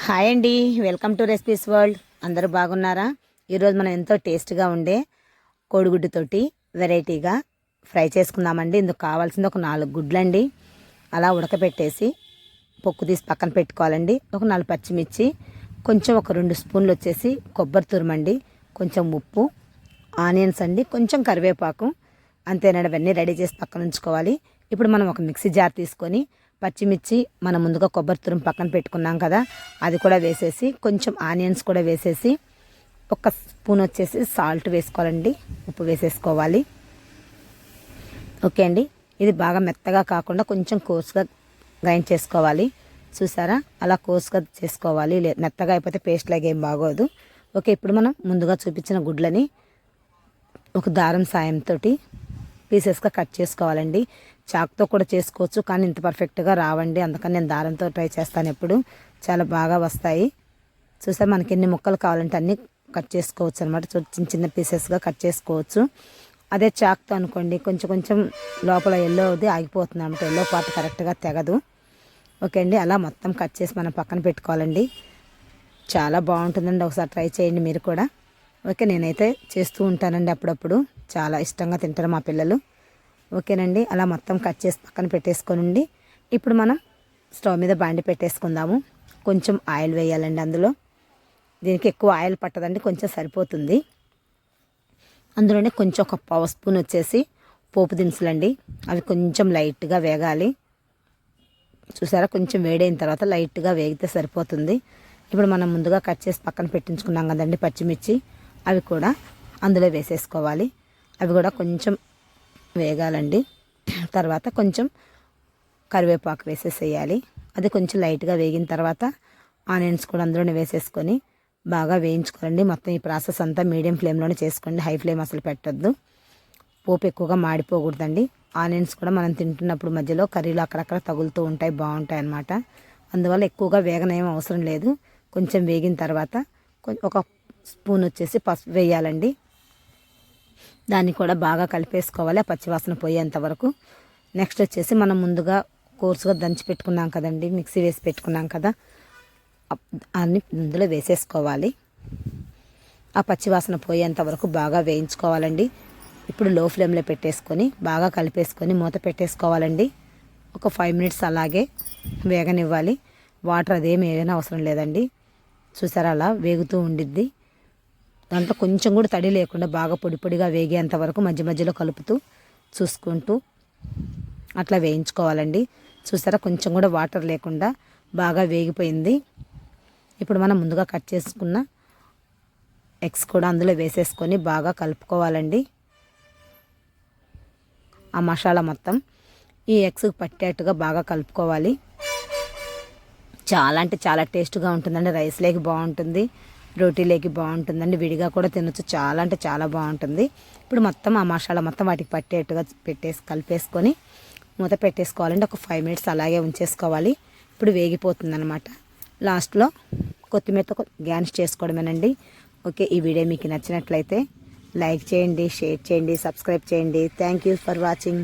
Hi అండి, welcome to recipes world. అందరూ బాగున్నారా? ఈరోజు మనం ఎంతో టేస్ట్గా ఉండే కోడిగుడ్డుతోటి వెరైటీగా ఫ్రై చేసుకుందామండి. ఇందుకు కావాల్సింది ఒక 4 గుడ్లండి. అలా ఉడకపెట్టేసి పొక్కు తీసి పక్కన పెట్టుకోవాలండి. ఒక 4 పచ్చిమిర్చి, కొంచెం ఒక 2 స్పూన్లు వచ్చేసి కొబ్బరి తురుమండి, కొంచెం ఉప్పు, ఆనియన్స్ అండి, కొంచెం కరివేపాకు, అంతేనండి. అవన్నీ రెడీ చేసి పక్కన ఉంచుకోవాలి. ఇప్పుడు మనం ఒక మిక్సీ జార్ తీసుకొని పచ్చిమిర్చి మనం ముందుగా కొబ్బరి తురుము పక్కన పెట్టుకున్నాం కదా, అది కూడా వేసేసి కొంచెం ఆనియన్స్ కూడా వేసేసి ఒక స్పూన్ వచ్చేసి సాల్ట్ వేసుకోవాలండి, ఉప్పు వేసేసుకోవాలి. ఓకే అండి. ఇది బాగా మెత్తగా కాకుండా కొంచెం కోసుగా గ్రైండ్ చేసుకోవాలి. చూసారా, అలా కోసుగా చేసుకోవాలి. మెత్తగా అయిపోతే పేస్ట్ లాగా ఏం బాగోదు. ఓకే, ఇప్పుడు మనం ముందుగా చూపించిన గుడ్లని ఒక దారం సాయంతో పీసెస్గా కట్ చేసుకోవాలండి. చాక్తో కూడా చేసుకోవచ్చు, కానీ ఇంత పర్ఫెక్ట్గా రావండి. అందుకని నేను దారంతో ట్రై చేస్తాను. ఎప్పుడు చాలా బాగా వస్తాయి. చూసారు, మనకి ఎన్ని ముక్కలు కావాలంటే అన్నీ కట్ చేసుకోవచ్చు అనమాట. చిన్న చిన్న పీసెస్గా కట్ చేసుకోవచ్చు. అదే చాక్తో అనుకోండి, కొంచెం కొంచెం లోపల ఎల్లోది ఆగిపోతుంది అనమాట. ఎల్లో పార్ట్ కరెక్ట్గా తెగదు. ఓకే అండి, అలా మొత్తం కట్ చేసి మనం పక్కన పెట్టుకోవాలండి. చాలా బాగుంటుందండి, ఒకసారి ట్రై చేయండి మీరు కూడా. ఓకే, నేనైతే చేస్తూ ఉంటానండి అప్పుడప్పుడు. చాలా ఇష్టంగా తింటారు మా పిల్లలు. ఓకేనండి, అలా మొత్తం కట్ చేసి పక్కన పెట్టేసుకోనండి. ఇప్పుడు మనం స్టవ్ మీద బాండి పెట్టేసుకుందాము. కొంచెం ఆయిల్ వేయాలండి అందులో. దీనికి ఎక్కువ ఆయిల్ పట్టదండి, కొంచెం సరిపోతుంది. అందులోనే కొంచెం ఒక పావు స్పూన్ వచ్చేసి పోపు దినుసులండి. అవి కొంచెం లైట్గా వేగాలి. చూసారా, కొంచెం వేడైన తర్వాత లైట్గా వేగితే సరిపోతుంది. ఇప్పుడు మనం ముందుగా కట్ చేసి పక్కన పెట్టించుకున్నాం కదండి పచ్చిమిర్చి, అవి కూడా అందులో వేసేసుకోవాలి. అవి కూడా కొంచెం వేగాలండి. తర్వాత కొంచెం కరివేపాకు వేసేసేయాలి. అది కొంచెం లైట్గా వేగిన తర్వాత ఆనియన్స్ కూడా అందులోనే వేసేసుకొని బాగా వేయించుకోండి. మొత్తం ఈ ప్రాసెస్ అంతా మీడియం ఫ్లేమ్లోనే చేసుకోండి, హై ఫ్లేమ్ అసలు పెట్టొద్దు. పోపు ఎక్కువగా మాడిపోకూడదండి. ఆనియన్స్ కూడా మనం తింటున్నప్పుడు మధ్యలో కర్రీలో అక్కడక్కడ తగులుతూ ఉంటాయి, బాగుంటాయి అన్నమాట. అందువల్ల ఎక్కువగా వేగనేం అవసరం లేదు. కొంచెం వేగిన తర్వాత ఒక స్పూన్ వచ్చేసి పసుపు వేయాలండి. దాన్ని కూడా బాగా కలిపేసుకోవాలి, ఆ పచ్చివాసన పోయేంత వరకు. నెక్స్ట్ వచ్చేసి మనం ముందుగా కోర్సుగా దంచి పెట్టుకున్నాం కదండి, మిక్సీ వేసి పెట్టుకున్నాం కదా, అన్ని ఇందులో వేసేసుకోవాలి. ఆ పచ్చివాసన పోయేంత వరకు బాగా వేయించుకోవాలండి. ఇప్పుడు లో ఫ్లేమ్లో పెట్టేసుకొని బాగా కలిపేసుకొని మూత పెట్టేసుకోవాలండి. ఒక 5 మినిట్స్ అలాగే వేగనివ్వాలి. వాటర్ అదేమి ఏమైనా అవసరం లేదండి. చూసారా, అలా వేగుతూ ఉండిద్ది. దాంట్లో కొంచెం కూడా తడి లేకుండా బాగా పొడి పొడిగా వేగేంత వరకు మధ్య మధ్యలో కలుపుతూ చూసుకుంటూ అట్లా వేయించుకోవాలండి. చూసారా, కొంచెం కూడా వాటర్ లేకుండా బాగా వేగిపోయింది. ఇప్పుడు మనం ముందుగా కట్ చేసుకున్న ఎగ్స్ కూడా అందులో వేసేసుకొని బాగా కలుపుకోవాలండి. ఆ మసాలా మొత్తం ఈ ఎగ్స్కి పట్టేట్టుగా బాగా కలుపుకోవాలి. చాలా అంటే చాలా టేస్ట్గా ఉంటుందండి. రైస్లోకి బాగుంటుంది, రోటీలోకి బాగుంటుందండి, విడిగా కూడా తినొచ్చు. చాలా అంటే చాలా బాగుంటుంది. ఇప్పుడు మొత్తం ఆ మసాలా మొత్తం వాటికి పట్టేట్టుగా కలిపేసుకొని మూత పెట్టేసుకోవాలండి. ఒక 5 మినిట్స్ అలాగే ఉంచేసుకోవాలి. ఇప్పుడు వేగిపోతుంది అనమాట. లాస్ట్లో కొత్తిమీరతో గార్నిష్ చేసుకోవడమేనండి. ఓకే, ఈ వీడియో మీకు నచ్చినట్లయితే లైక్ చేయండి, షేర్ చేయండి, సబ్స్క్రైబ్ చేయండి. Thank you for watching.